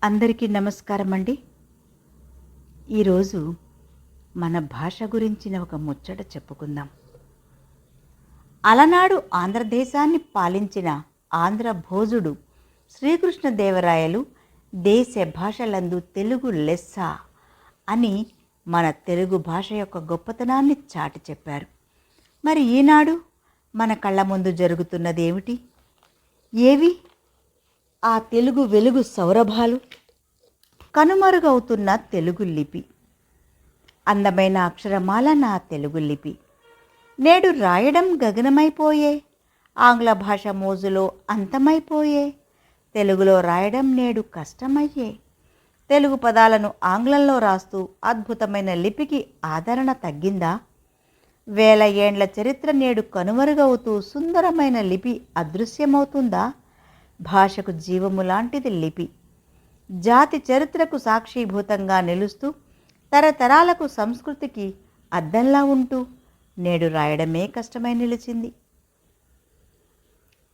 అందరికీ నమస్కారం అండి. ఈరోజు మన భాష గురించిన ఒక ముచ్చట చెప్పుకుందాం. అలనాడు ఆంధ్రదేశాన్ని పాలించిన ఆంధ్ర భోజుడు శ్రీకృష్ణదేవరాయలు దేశ భాషలందు తెలుగు లెస్స అని మన తెలుగు భాష యొక్క గొప్పతనాన్ని చాటి చెప్పారు. మరి ఈనాడు మన కళ్ళ ముందు జరుగుతున్నది ఏమిటి? ఏవి ఆ తెలుగు వెలుగు సౌరభాలు? కనుమరుగవుతున్న తెలుగు లిపి, అందమైన అక్షరమాల నా తెలుగు లిపి. నేడు రాయడం గగనమైపోయే, ఆంగ్ల భాష మోజులో అంతమైపోయే. తెలుగులో రాయడం నేడు కష్టమయ్యే. తెలుగు పదాలను ఆంగ్లంలో రాస్తూ అద్భుతమైన లిపికి ఆదరణ తగ్గిందా? వేల ఏండ్ల చరిత్ర నేడు కనుమరుగవుతూ సుందరమైన లిపి అదృశ్యమవుతుందా? భాషకు జీవము లాంటిది లిపి. జాతి చరిత్రకు సాక్షీభూతంగా నిలుస్తూ తరతరాలకు సంస్కృతికి అద్దంలా ఉంటూ నేడు రాయడమే కష్టమై నిలిచింది.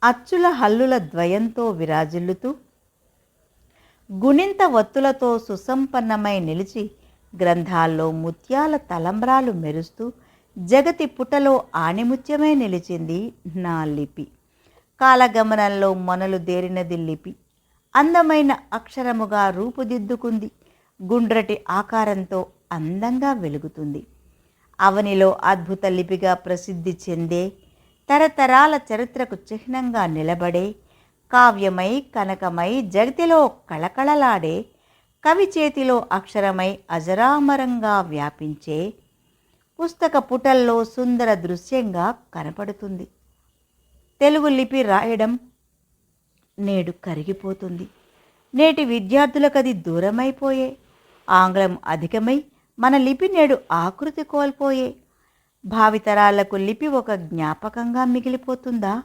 అచ్చుల హల్లుల ద్వయంతో విరాజిల్లుతూ గుణింత వత్తులతో సుసంపన్నమై నిలిచి గ్రంథాల్లో ముత్యాల తలంబ్రాలు మెరుస్తూ జగతి పుటలో ఆణిముత్యమై నిలిచింది నా లిపి. కాలగమనంలో మొనలు దేరినది లిపి. అందమైన అక్షరముగా రూపుదిద్దుకుంది. గుండ్రటి ఆకారంతో అందంగా వెలుగుతుంది. అవనిలో అద్భుత లిపిగా ప్రసిద్ధి చెందే, తరతరాల చరిత్రకు చిహ్నంగా నిలబడే, కావ్యమై కనకమై జగతిలో కళకళలాడే, కవి చేతిలో అక్షరమై అజరామరంగా వ్యాపించే, పుస్తక పుటల్లో సుందర దృశ్యంగా కనపడుతుంది. తెలుగు లిపి రాయడం నేడు కరిగిపోతుంది. నేటి విద్యార్థులకు అది దూరమైపోయే. ఆంగ్లం అధికమై మన లిపి నేడు ఆకృతి కోల్పోయే. భావితరాలకు లిపి ఒక జ్ఞాపకంగా మిగిలిపోతుందా?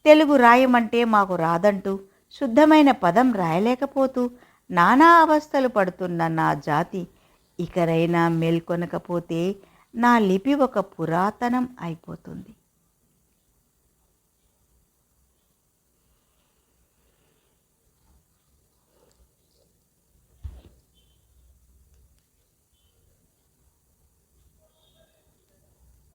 తెలుగు రాయమంటే మాకు రాదంటూ శుద్ధమైన పదం రాయలేకపోతూ నానా అవస్థలు పడుతున్న నా జాతి ఇకరైనా మేల్కొనకపోతే నా లిపి ఒక పురాతనం అయిపోతుంది.